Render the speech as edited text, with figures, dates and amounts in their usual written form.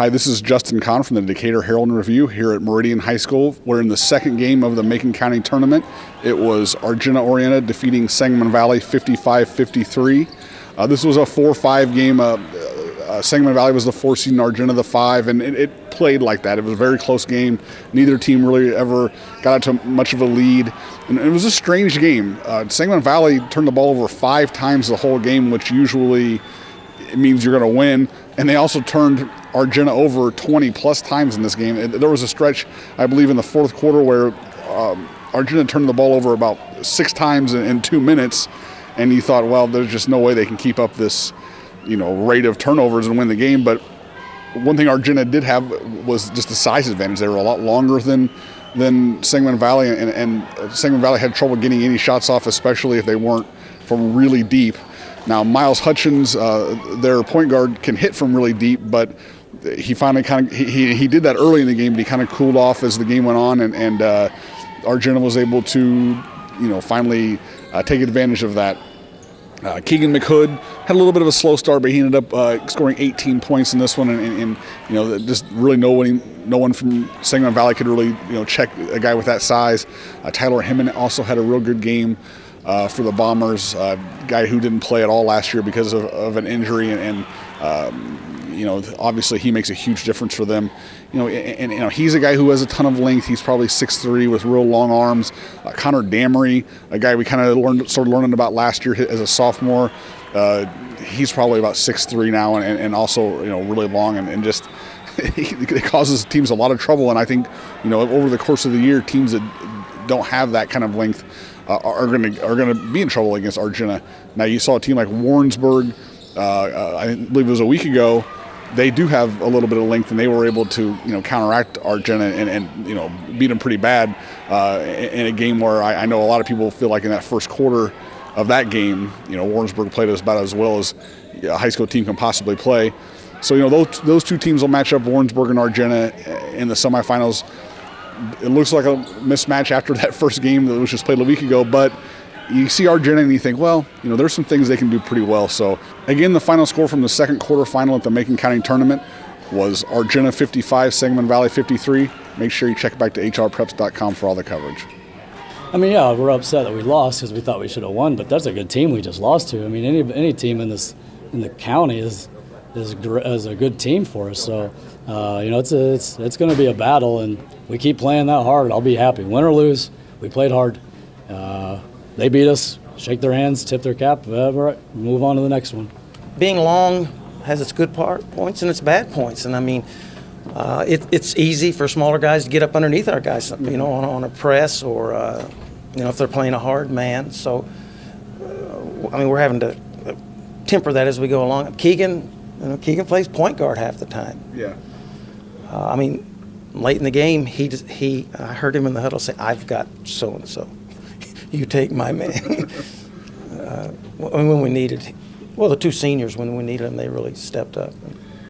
Hi, this is Justin Kahn from the Decatur Herald and Review here at Meridian High School. We're in the second game of the Macon County tournament. It was Argenta-Oreana defeating Sangamon Valley 55-53. This was a 4-5 game. Sangamon Valley was the 4 seed and Argenta the 5, and it played like that. It was a very close game. Neither team really ever got out to much of a lead, and it was a strange game. Sangamon Valley turned the ball over 5 times the whole game, which usually it means you're going to win, and they also turned Argenta over 20-plus times in this game. There was a stretch, I believe, in the fourth quarter where Argenta turned the ball over about 6 times in 2 minutes, and you thought, well, there's just no way they can keep up this rate of turnovers and win the game. But one thing Argenta did have was just the size advantage. They were a lot longer than Sangamon Valley, and Sangamon Valley had trouble getting any shots off, especially if they weren't from really deep. Now, Miles Hutchins, their point guard, can hit from really deep, but he finally he did that early in the game, but he kind of cooled off as the game went on, and Argenta was able to, finally take advantage of that. Keegan McHood had a little bit of a slow start, but he ended up scoring 18 points in this one, and just really no one from Sangamon Valley could really check a guy with that size. Tyler Hemman also had a real good game for the Bombers, guy who didn't play at all last year because of an injury, and obviously he makes a huge difference for them. He's a guy who has a ton of length. He's probably 6'3" with real long arms. Connor Damery, a guy we kind of started learning about last year as a sophomore. He's probably about 6'3" now, and also really long, and just it causes teams a lot of trouble. And I think over the course of the year, teams that don't have that kind of length are going to be in trouble against Argenta. Now, you saw a team like Warrensburg, I believe it was a week ago. They do have a little bit of length, and they were able to counteract Argenta and beat them pretty bad in a game where I know a lot of people feel like in that first quarter of that game, Warrensburg played about as well as a high school team can possibly play. So those two teams will match up, Warrensburg and Argenta, in the semifinals. It looks like a mismatch after that first game that was just played a week ago, but you see Argenta and you think, well, there's some things they can do pretty well. So, again, the final score from the second quarterfinal at the Macon County tournament was Argenta 55, Sangamon Valley 53. Make sure you check back to hrpreps.com for all the coverage. I mean, yeah, we're upset that we lost because we thought we should have won, but that's a good team we just lost to. I mean, any team in the county is a good team for us. So, it's going to be a battle, and we keep playing that hard. I'll be happy. Win or lose, we played hard. They beat us, shake their hands, tip their cap, whatever, move on to the next one. Being long has its good points and its bad points. And, I mean, it's easy for smaller guys to get up underneath our guys, on a press or, if they're playing a hard man. So, we're having to temper that as we go along. Keegan plays point guard half the time. Yeah. Late in the game, I heard him in the huddle say, "I've got so-and-so. You take my man." When we needed, the two seniors, when we needed them, they really stepped up.